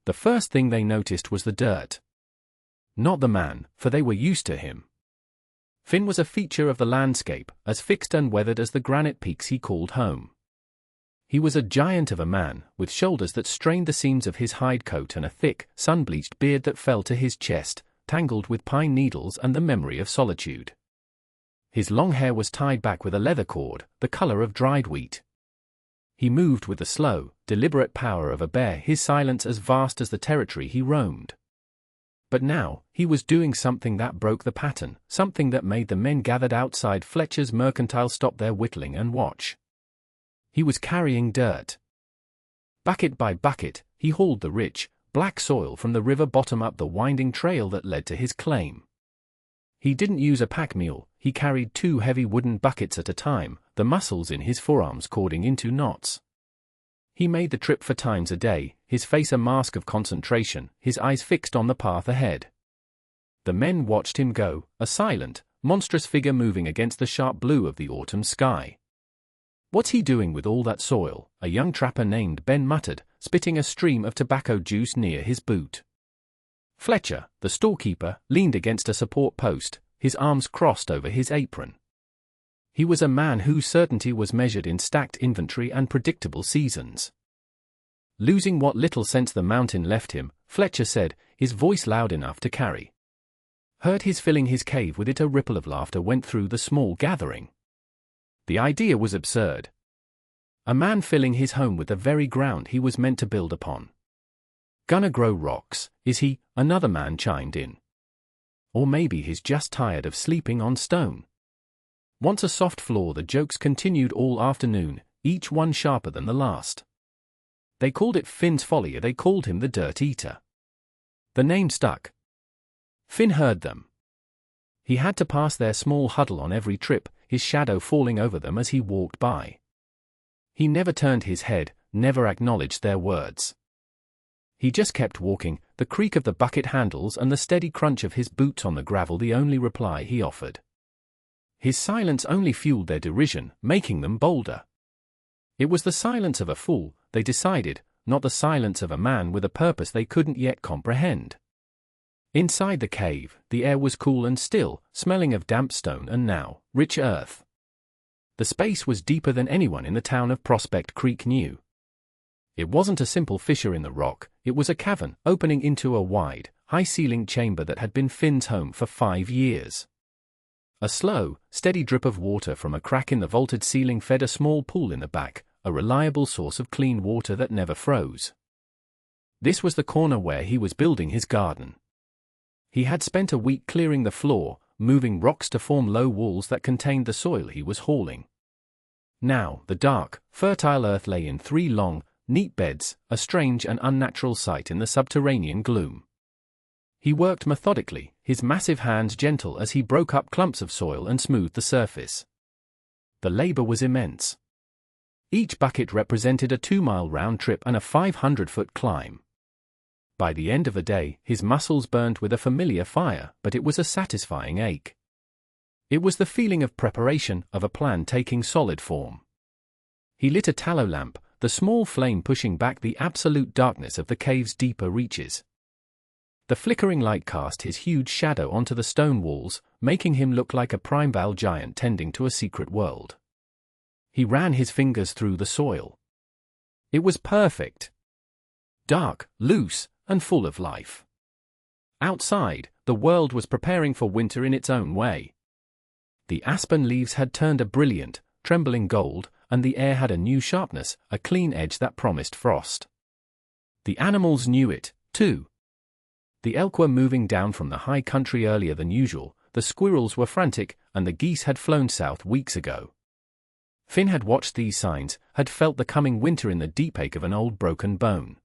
The first thing they noticed was the dirt. Not the man, for they were used to him. Finn was a feature of the landscape, as fixed and weathered as the granite peaks he called home. He was a giant of a man, with shoulders that strained the seams of his hide coat and a thick, sun-bleached beard that fell to his chest, tangled with pine needles and the memory of solitude. His long hair was tied back with a leather cord, the color of dried wheat. He moved with the slow, deliberate power of a bear, his silence as vast as the territory he roamed. But now, he was doing something that broke the pattern, something that made the men gathered outside Fletcher's mercantile stop their whittling and watch. He was carrying dirt. Bucket by bucket, he hauled the rich, black soil from the river bottom up the winding trail that led to his claim. He didn't use a pack mule, he carried 2 heavy wooden buckets at a time, the muscles in his forearms cording into knots. He made the trip 4 times a day, his face a mask of concentration, his eyes fixed on the path ahead. The men watched him go, a silent, monstrous figure moving against the sharp blue of the autumn sky. "What's he doing with all that soil?" a young trapper named Ben muttered, spitting a stream of tobacco juice near his boot. Fletcher, the storekeeper, leaned against a support post, his arms crossed over his apron. He was a man whose certainty was measured in stacked inventory and predictable seasons. Losing what little sense the mountain left him, Fletcher said, his voice loud enough to carry. Heard his filling his cave with it. A ripple of laughter went through the small gathering. The idea was absurd. A man filling his home with the very ground he was meant to build upon. "Gonna grow rocks, is he?" another man chimed in. "Or maybe he's just tired of sleeping on stone." Once a soft floor, the jokes continued all afternoon, each one sharper than the last. They called it Finn's Folly, they called him the Dirt Eater. The name stuck. Finn heard them. He had to pass their small huddle on every trip, his shadow falling over them as he walked by. He never turned his head, never acknowledged their words. He just kept walking, the creak of the bucket handles and the steady crunch of his boots on the gravel the only reply he offered. His silence only fueled their derision, making them bolder. It was the silence of a fool, they decided, not the silence of a man with a purpose they couldn't yet comprehend. Inside the cave, the air was cool and still, smelling of damp stone and now, rich earth. The space was deeper than anyone in the town of Prospect Creek knew. It wasn't a simple fissure in the rock, it was a cavern, opening into a wide, high-ceilinged chamber that had been Finn's home for 5 years. A slow, steady drip of water from a crack in the vaulted ceiling fed a small pool in the back, a reliable source of clean water that never froze. This was the corner where he was building his garden. He had spent a week clearing the floor, moving rocks to form low walls that contained the soil he was hauling. Now, the dark, fertile earth lay in 3 long, neat beds, a strange and unnatural sight in the subterranean gloom. He worked methodically, his massive hands gentle as he broke up clumps of soil and smoothed the surface. The labor was immense. Each bucket represented a 2-mile round trip and a 500-foot climb. By the end of the day, his muscles burned with a familiar fire, but it was a satisfying ache. It was the feeling of preparation, of a plan taking solid form. He lit a tallow lamp, the small flame pushing back the absolute darkness of the cave's deeper reaches. The flickering light cast his huge shadow onto the stone walls, making him look like a primeval giant tending to a secret world. He ran his fingers through the soil. It was perfect. Dark, loose, and full of life. Outside, the world was preparing for winter in its own way. The aspen leaves had turned a brilliant, trembling gold, and the air had a new sharpness, a clean edge that promised frost. The animals knew it, too. The elk were moving down from the high country earlier than usual, the squirrels were frantic, and the geese had flown south weeks ago. Finn had watched these signs, had felt the coming winter in the deep ache of an old broken bone.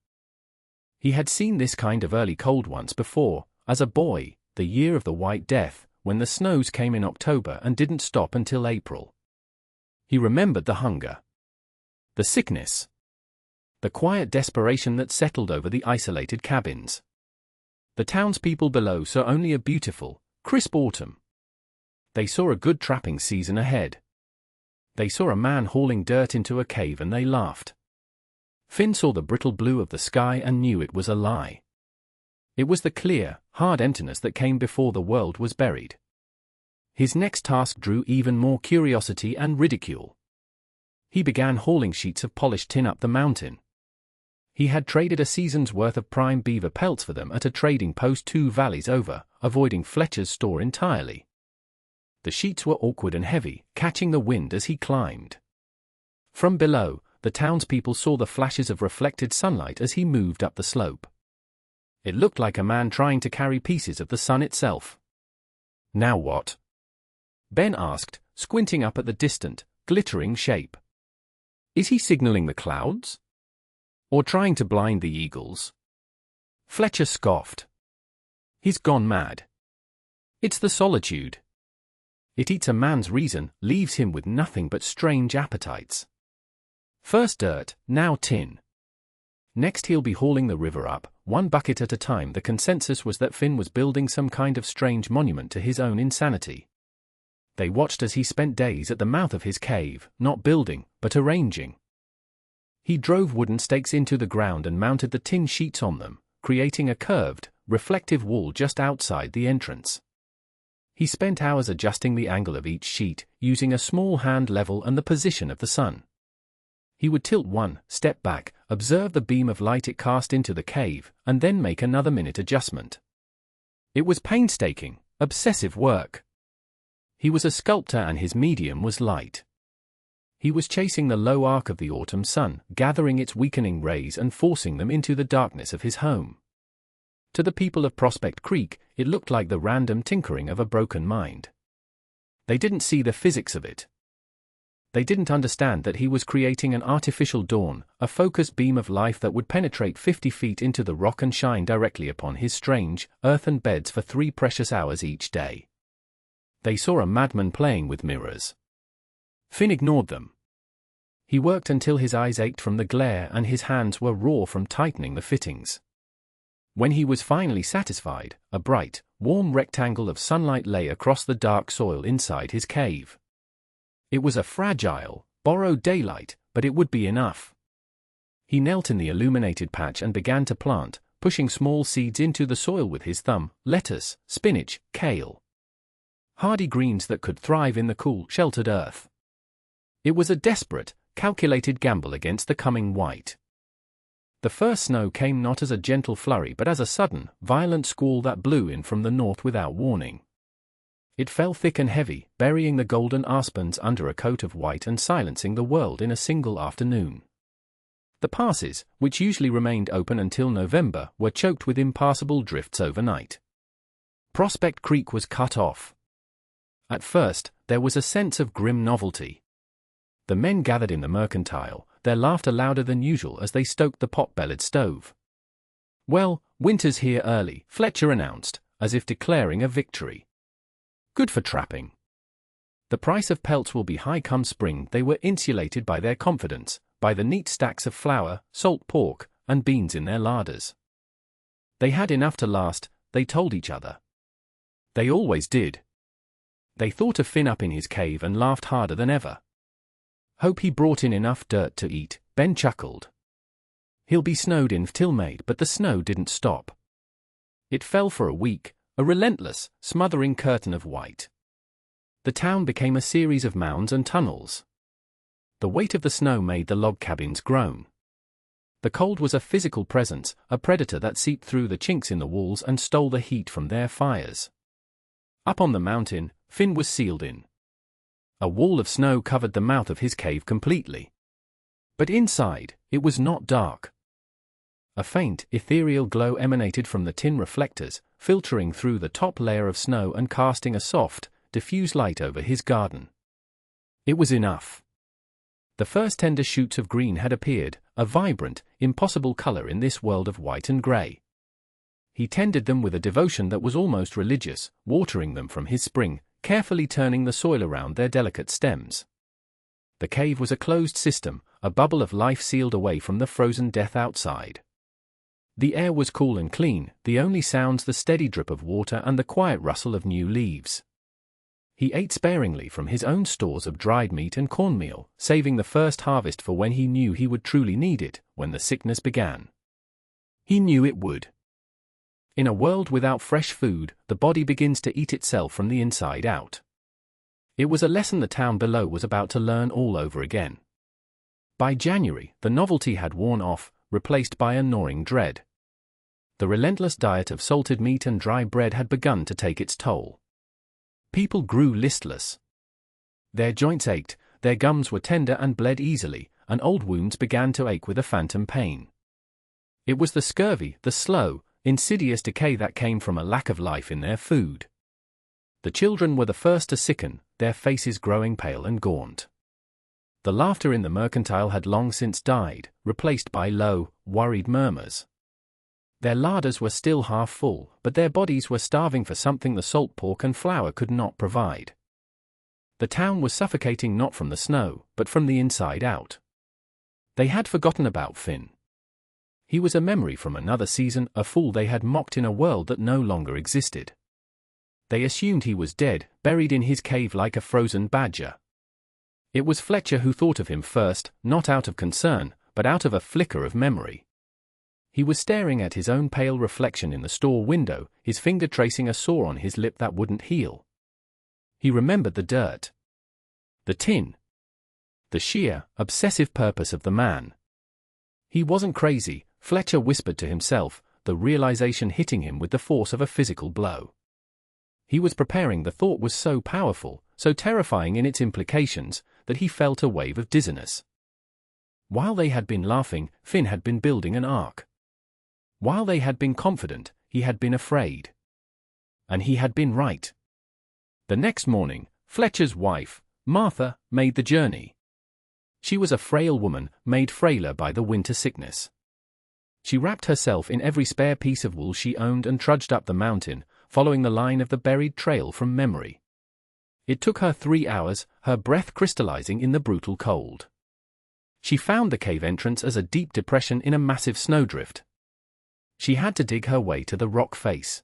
He had seen this kind of early cold once before, as a boy, the year of the White Death, when the snows came in October and didn't stop until April. He remembered the hunger, the sickness, the quiet desperation that settled over the isolated cabins. The townspeople below saw only a beautiful, crisp autumn. They saw a good trapping season ahead. They saw a man hauling dirt into a cave and they laughed. Finn saw the brittle blue of the sky and knew it was a lie. It was the clear, hard emptiness that came before the world was buried. His next task drew even more curiosity and ridicule. He began hauling sheets of polished tin up the mountain. He had traded a season's worth of prime beaver pelts for them at a trading post 2 valleys over, avoiding Fletcher's store entirely. The sheets were awkward and heavy, catching the wind as he climbed. From below, the townspeople saw the flashes of reflected sunlight as he moved up the slope. It looked like a man trying to carry pieces of the sun itself. "Now what?" Ben asked, squinting up at the distant, glittering shape. "Is he signaling the clouds? Or trying to blind the eagles?" Fletcher scoffed. "He's gone mad. It's the solitude. It eats a man's reason, leaves him with nothing but strange appetites. First dirt, now tin. Next he'll be hauling the river up, 1 bucket at a time." The consensus was that Finn was building some kind of strange monument to his own insanity. They watched as he spent days at the mouth of his cave, not building, but arranging. He drove wooden stakes into the ground and mounted the tin sheets on them, creating a curved, reflective wall just outside the entrance. He spent hours adjusting the angle of each sheet, using a small hand level and the position of the sun. He would tilt one, step back, observe the beam of light it cast into the cave, and then make another minute adjustment. It was painstaking, obsessive work. He was a sculptor and his medium was light. He was chasing the low arc of the autumn sun, gathering its weakening rays and forcing them into the darkness of his home. To the people of Prospect Creek, it looked like the random tinkering of a broken mind. They didn't see the physics of it. They didn't understand that he was creating an artificial dawn, a focused beam of life that would penetrate 50 feet into the rock and shine directly upon his strange, earthen beds for 3 precious hours each day. They saw a madman playing with mirrors. Finn ignored them. He worked until his eyes ached from the glare and his hands were raw from tightening the fittings. When he was finally satisfied, a bright, warm rectangle of sunlight lay across the dark soil inside his cave. It was a fragile, borrowed daylight, but it would be enough. He knelt in the illuminated patch and began to plant, pushing small seeds into the soil with his thumb: lettuce, spinach, kale. Hardy greens that could thrive in the cool, sheltered earth. It was a desperate, calculated gamble against the coming white. The first snow came not as a gentle flurry but as a sudden, violent squall that blew in from the north without warning. It fell thick and heavy, burying the golden aspens under a coat of white and silencing the world in a single afternoon. The passes, which usually remained open until November, were choked with impassable drifts overnight. Prospect Creek was cut off. At first, there was a sense of grim novelty. The men gathered in the mercantile, their laughter louder than usual as they stoked the pot-bellied stove. "Well, winter's here early," Fletcher announced, as if declaring a victory. "Good for trapping. The price of pelts will be high come spring." They were insulated by their confidence, by the neat stacks of flour, salt pork, and beans in their larders. They had enough to last, they told each other. They always did. They thought of Finn up in his cave and laughed harder than ever. "Hope he brought in enough dirt to eat," Ben chuckled. "He'll be snowed in till May." But the snow didn't stop. It fell for a week, a relentless, smothering curtain of white. The town became a series of mounds and tunnels. The weight of the snow made the log cabins groan. The cold was a physical presence, a predator that seeped through the chinks in the walls and stole the heat from their fires. Up on the mountain, Finn was sealed in. A wall of snow covered the mouth of his cave completely. But inside, it was not dark. A faint, ethereal glow emanated from the tin reflectors, filtering through the top layer of snow and casting a soft, diffuse light over his garden. It was enough. The first tender shoots of green had appeared, a vibrant, impossible color in this world of white and gray. He tended them with a devotion that was almost religious, watering them from his spring, carefully turning the soil around their delicate stems. The cave was a closed system, a bubble of life sealed away from the frozen death outside. The air was cool and clean, the only sounds the steady drip of water and the quiet rustle of new leaves. He ate sparingly from his own stores of dried meat and cornmeal, saving the first harvest for when he knew he would truly need it, when the sickness began. He knew it would. In a world without fresh food, the body begins to eat itself from the inside out. It was a lesson the town below was about to learn all over again. By January, the novelty had worn off, replaced by a gnawing dread. The relentless diet of salted meat and dry bread had begun to take its toll. People grew listless. Their joints ached, their gums were tender and bled easily, and old wounds began to ache with a phantom pain. It was the scurvy, the slow, insidious decay that came from a lack of life in their food. The children were the first to sicken, their faces growing pale and gaunt. The laughter in the mercantile had long since died, replaced by low, worried murmurs. Their larders were still half full, but their bodies were starving for something the salt pork and flour could not provide. The town was suffocating not from the snow, but from the inside out. They had forgotten about Finn. He was a memory from another season, a fool they had mocked in a world that no longer existed. They assumed he was dead, buried in his cave like a frozen badger. It was Fletcher who thought of him first, not out of concern, but out of a flicker of memory. He was staring at his own pale reflection in the store window, his finger tracing a sore on his lip that wouldn't heal. He remembered the dirt. The tin. The sheer, obsessive purpose of the man. He wasn't crazy, Fletcher whispered to himself, the realization hitting him with the force of a physical blow. He was preparing. The thought was so powerful, so terrifying in its implications, that he felt a wave of dizziness. While they had been laughing, Finn had been building an ark. While they had been confident, he had been afraid. And he had been right. The next morning, Fletcher's wife, Martha, made the journey. She was a frail woman, made frailer by the winter sickness. She wrapped herself in every spare piece of wool she owned and trudged up the mountain, following the line of the buried trail from memory. It took her 3 hours, her breath crystallizing in the brutal cold. She found the cave entrance as a deep depression in a massive snowdrift. She had to dig her way to the rock face.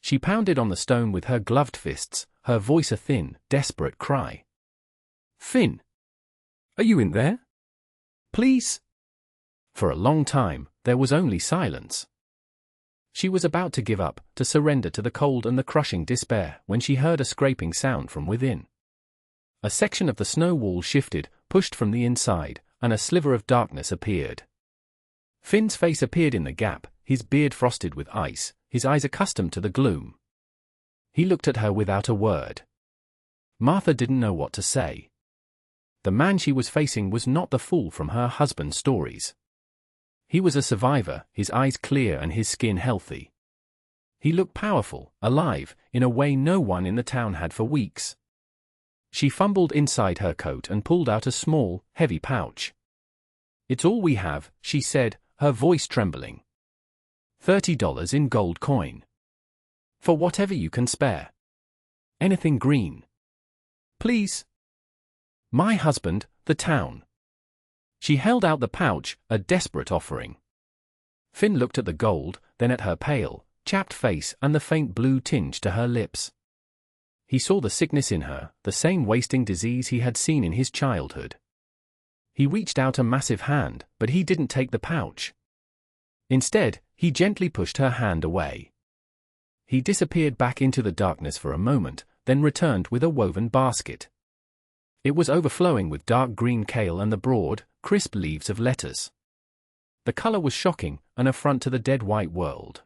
She pounded on the stone with her gloved fists, her voice a thin, desperate cry. "Finn! Are you in there? Please?" For a long time, there was only silence. She was about to give up, to surrender to the cold and the crushing despair, when she heard a scraping sound from within. A section of the snow wall shifted, pushed from the inside, and a sliver of darkness appeared. Finn's face appeared in the gap, his beard frosted with ice, his eyes accustomed to the gloom. He looked at her without a word. Martha didn't know what to say. The man she was facing was not the fool from her husband's stories. He was a survivor, his eyes clear and his skin healthy. He looked powerful, alive, in a way no one in the town had for weeks. She fumbled inside her coat and pulled out a small, heavy pouch. "It's all we have," she said, her voice trembling. $30 in gold coin. For whatever you can spare. Anything green. Please. My husband, the town. She held out the pouch, a desperate offering. Finn looked at the gold, then at her pale, chapped face and the faint blue tinge to her lips. He saw the sickness in her, the same wasting disease he had seen in his childhood. He reached out a massive hand, but he didn't take the pouch. Instead, he gently pushed her hand away. He disappeared back into the darkness for a moment, then returned with a woven basket. It was overflowing with dark green kale and the broad, crisp leaves of lettuce. The color was shocking, an affront to the dead white world.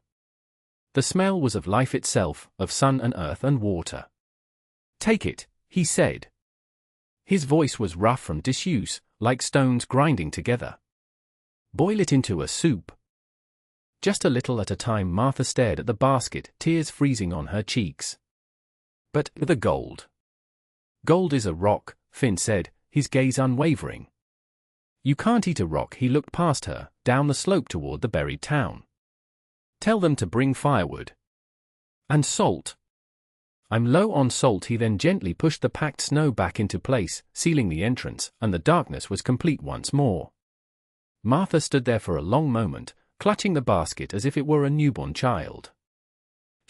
The smell was of life itself, of sun and earth and water. "Take it," he said. His voice was rough from disuse, like stones grinding together. "Boil it into a soup." Just a little at a time. Martha stared at the basket, tears freezing on her cheeks. "But the gold." "Gold is a rock," Finn said, his gaze unwavering. "You can't eat a rock." He looked past her, down the slope toward the buried town. "Tell them to bring firewood. And salt." "I'm low on salt." He then gently pushed the packed snow back into place, sealing the entrance, and the darkness was complete once more. Martha stood there for a long moment, clutching the basket as if it were a newborn child.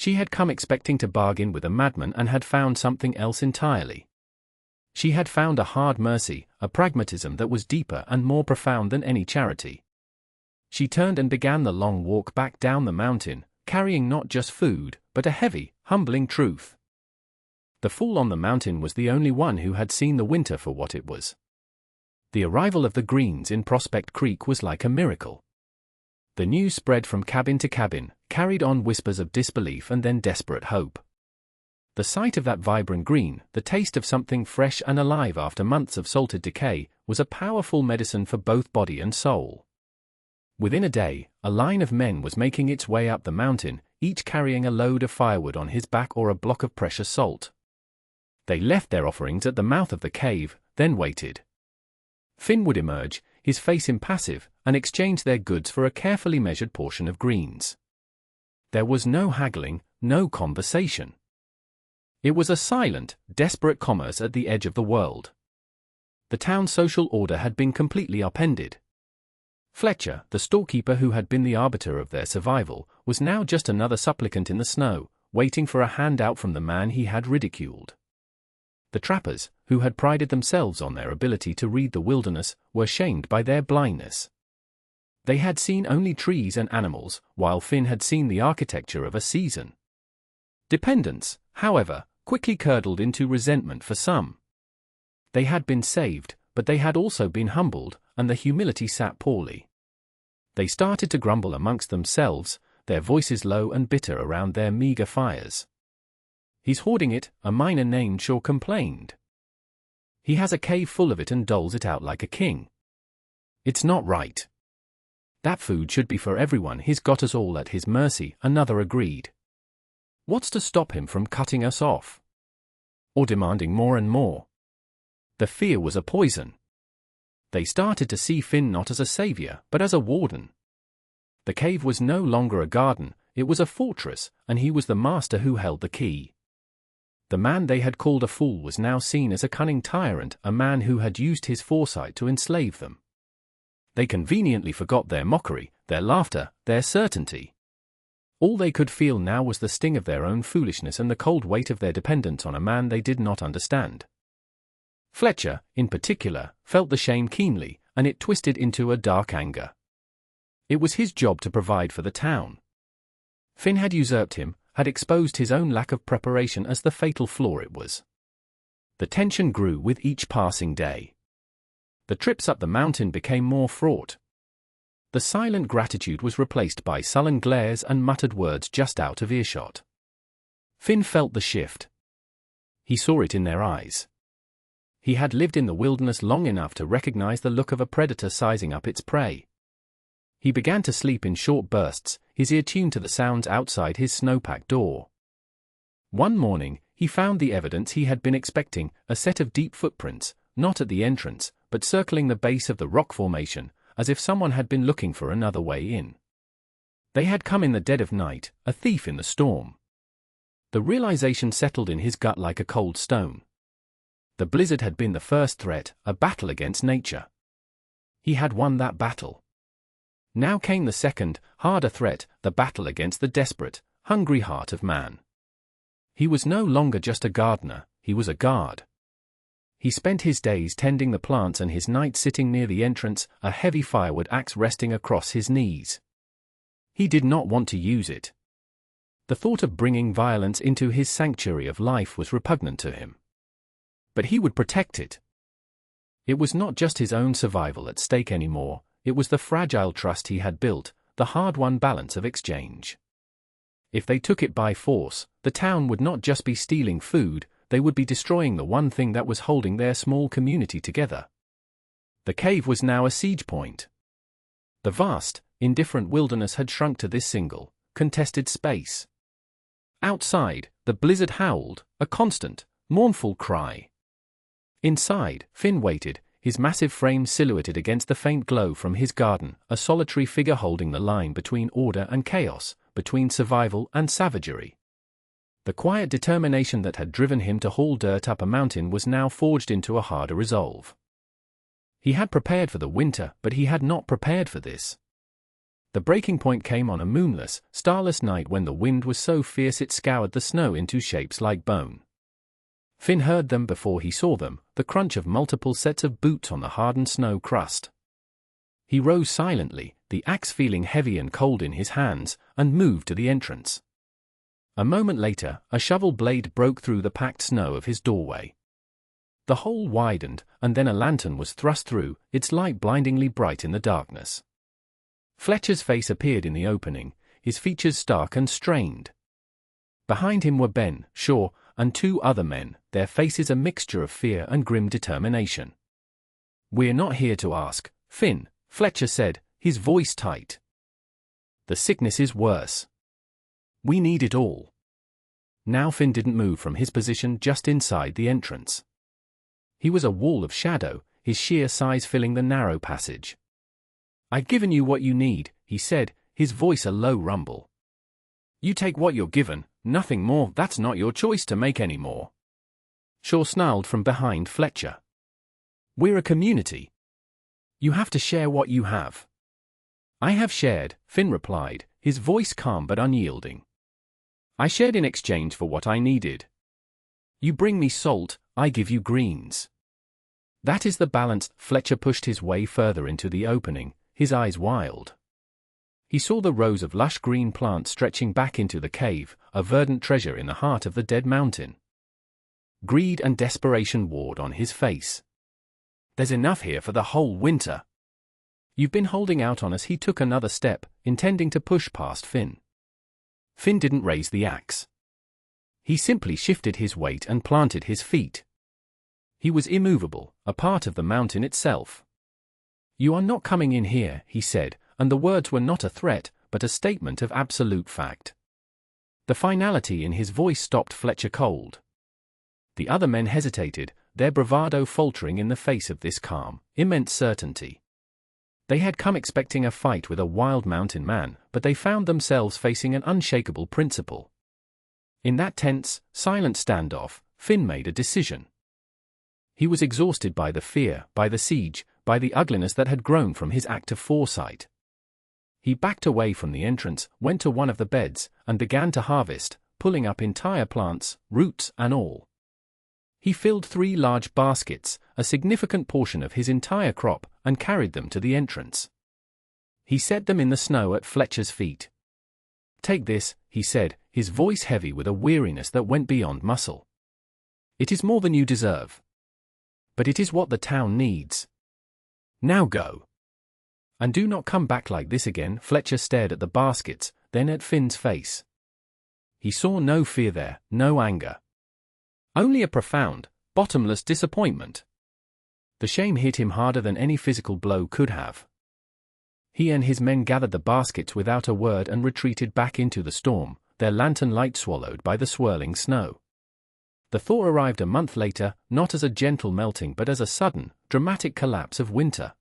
She had come expecting to bargain with a madman and had found something else entirely. She had found a hard mercy, a pragmatism that was deeper and more profound than any charity. She turned and began the long walk back down the mountain, carrying not just food, but a heavy, humbling truth. The fool on the mountain was the only one who had seen the winter for what it was. The arrival of the Greens in Prospect Creek was like a miracle. The news spread from cabin to cabin, carried on whispers of disbelief and then desperate hope. The sight of that vibrant green, the taste of something fresh and alive after months of salted decay, was a powerful medicine for both body and soul. Within a day, a line of men was making its way up the mountain, each carrying a load of firewood on his back or a block of precious salt. They left their offerings at the mouth of the cave, then waited. Finn would emerge, his face impassive, and exchange their goods for a carefully measured portion of greens. There was no haggling, no conversation. It was a silent, desperate commerce at the edge of the world. The town's social order had been completely upended. Fletcher, the storekeeper who had been the arbiter of their survival, was now just another supplicant in the snow, waiting for a handout from the man he had ridiculed. The trappers, who had prided themselves on their ability to read the wilderness, were shamed by their blindness. They had seen only trees and animals, while Finn had seen the architecture of a season. Dependence, however, quickly curdled into resentment for some. They had been saved, but they had also been humbled, and the humility sat poorly. They started to grumble amongst themselves, their voices low and bitter around their meager fires. "He's hoarding it," a miner named Shaw complained. "He has a cave full of it and doles it out like a king. It's not right. That food should be for everyone, he's got us all at his mercy," another agreed. "What's to stop him from cutting us off? Or demanding more and more?" The fear was a poison. They started to see Finn not as a savior, but as a warden. The cave was no longer a garden, it was a fortress, and he was the master who held the key. The man they had called a fool was now seen as a cunning tyrant, a man who had used his foresight to enslave them. They conveniently forgot their mockery, their laughter, their certainty. All they could feel now was the sting of their own foolishness and the cold weight of their dependence on a man they did not understand. Fletcher, in particular, felt the shame keenly, and it twisted into a dark anger. It was his job to provide for the town. Finn had usurped him, had exposed his own lack of preparation as the fatal flaw it was. The tension grew with each passing day. The trips up the mountain became more fraught. The silent gratitude was replaced by sullen glares and muttered words just out of earshot. Finn felt the shift. He saw it in their eyes. He had lived in the wilderness long enough to recognize the look of a predator sizing up its prey. He began to sleep in short bursts, his ear tuned to the sounds outside his snowpack door. One morning, he found the evidence he had been expecting, a set of deep footprints, not at the entrance, but circling the base of the rock formation, as if someone had been looking for another way in. They had come in the dead of night, a thief in the storm. The realization settled in his gut like a cold stone. The blizzard had been the first threat, a battle against nature. He had won that battle. Now came the second, harder threat, the battle against the desperate, hungry heart of man. He was no longer just a gardener, he was a guard. He spent his days tending the plants and his nights sitting near the entrance, a heavy firewood axe resting across his knees. He did not want to use it. The thought of bringing violence into his sanctuary of life was repugnant to him. But he would protect it. It was not just his own survival at stake anymore, it was the fragile trust he had built, the hard-won balance of exchange. If they took it by force, the town would not just be stealing food, they would be destroying the one thing that was holding their small community together. The cave was now a siege point. The vast, indifferent wilderness had shrunk to this single, contested space. Outside, the blizzard howled, a constant, mournful cry. Inside, Finn waited, his massive frame silhouetted against the faint glow from his garden, a solitary figure holding the line between order and chaos, between survival and savagery. The quiet determination that had driven him to haul dirt up a mountain was now forged into a harder resolve. He had prepared for the winter, but he had not prepared for this. The breaking point came on a moonless, starless night when the wind was so fierce it scoured the snow into shapes like bone. Finn heard them before he saw them, the crunch of multiple sets of boots on the hardened snow crust. He rose silently, the axe feeling heavy and cold in his hands, and moved to the entrance. A moment later, a shovel blade broke through the packed snow of his doorway. The hole widened, and then a lantern was thrust through, its light blindingly bright in the darkness. Fletcher's face appeared in the opening, his features stark and strained. Behind him were Ben, Shaw, and two other men, their faces a mixture of fear and grim determination. "We're not here to ask, Finn," Fletcher said, his voice tight. "The sickness is worse. We need it all." Now Finn didn't move from his position just inside the entrance. He was a wall of shadow, his sheer size filling the narrow passage. "I've given you what you need," he said, his voice a low rumble. "You take what you're given, nothing more. That's not your choice to make anymore." Shaw snarled from behind Fletcher. "We're a community. You have to share what you have." "I have shared," Finn replied, his voice calm but unyielding. "I shared in exchange for what I needed. You bring me salt, I give you greens. That is the balance." Fletcher pushed his way further into the opening, his eyes wild. He saw the rows of lush green plants stretching back into the cave, a verdant treasure in the heart of the dead mountain. Greed and desperation warred on his face. "There's enough here for the whole winter. You've been holding out on us." He took another step, intending to push past Finn. Finn didn't raise the axe. He simply shifted his weight and planted his feet. He was immovable, a part of the mountain itself. "You are not coming in here," he said, and the words were not a threat, but a statement of absolute fact. The finality in his voice stopped Fletcher cold. The other men hesitated, their bravado faltering in the face of this calm, immense certainty. They had come expecting a fight with a wild mountain man, but they found themselves facing an unshakable principle. In that tense, silent standoff, Finn made a decision. He was exhausted by the fear, by the siege, by the ugliness that had grown from his act of foresight. He backed away from the entrance, went to one of the beds, and began to harvest, pulling up entire plants, roots and all. He filled 3 large baskets, a significant portion of his entire crop, and carried them to the entrance. He set them in the snow at Fletcher's feet. "Take this," he said, his voice heavy with a weariness that went beyond muscle. "It is more than you deserve. But it is what the town needs. Now go. And do not come back like this again." Fletcher stared at the baskets, then at Finn's face. He saw no fear there, no anger. Only a profound, bottomless disappointment. The shame hit him harder than any physical blow could have. He and his men gathered the baskets without a word and retreated back into the storm, their lantern light swallowed by the swirling snow. The thaw arrived a month later, not as a gentle melting but as a sudden, dramatic collapse of winter.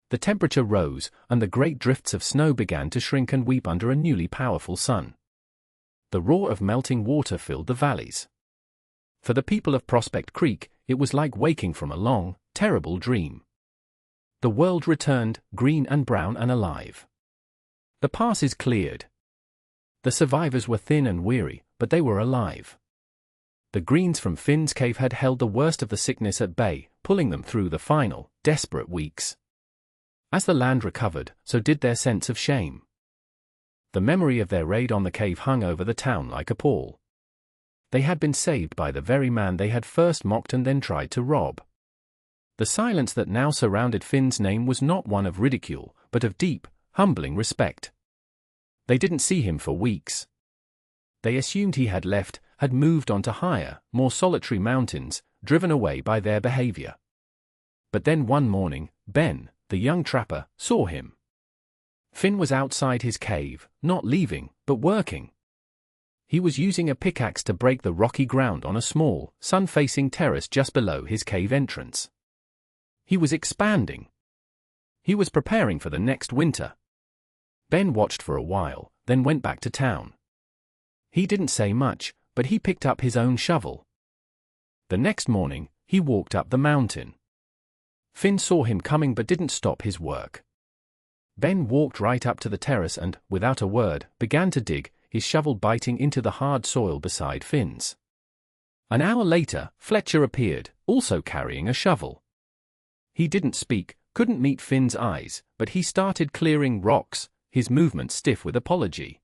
The temperature rose, and the great drifts of snow began to shrink and weep under a newly powerful sun. The roar of melting water filled the valleys. For the people of Prospect Creek, it was like waking from a long, terrible dream. The world returned, green and brown and alive. The passes cleared. The survivors were thin and weary, but they were alive. The greens from Finn's cave had held the worst of the sickness at bay, pulling them through the final, desperate weeks. As the land recovered, so did their sense of shame. The memory of their raid on the cave hung over the town like a pall. They had been saved by the very man they had first mocked and then tried to rob. The silence that now surrounded Finn's name was not one of ridicule, but of deep, humbling respect. They didn't see him for weeks. They assumed he had left, had moved on to higher, more solitary mountains, driven away by their behavior. But then one morning, Ben, the young trapper, saw him. Finn was outside his cave, not leaving, but working. He was using a pickaxe to break the rocky ground on a small, sun-facing terrace just below his cave entrance. He was expanding. He was preparing for the next winter. Ben watched for a while, then went back to town. He didn't say much, but he picked up his own shovel. The next morning, he walked up the mountain. Finn saw him coming but didn't stop his work. Ben walked right up to the terrace and, without a word, began to dig, his shovel biting into the hard soil beside Finn's. An hour later, Fletcher appeared, also carrying a shovel. He didn't speak, couldn't meet Finn's eyes, but he started clearing rocks, his movements stiff with apology.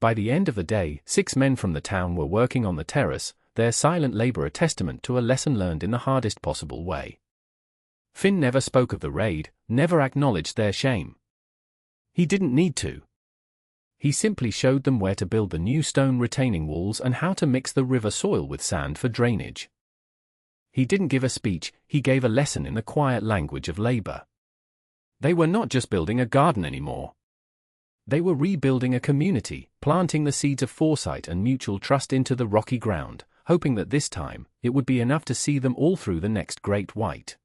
By the end of the day, 6 men from the town were working on the terrace, their silent labor a testament to a lesson learned in the hardest possible way. Finn never spoke of the raid, never acknowledged their shame. He didn't need to. He simply showed them where to build the new stone retaining walls and how to mix the river soil with sand for drainage. He didn't give a speech, he gave a lesson in the quiet language of labor. They were not just building a garden anymore. They were rebuilding a community, planting the seeds of foresight and mutual trust into the rocky ground, hoping that this time, it would be enough to see them all through the next great white.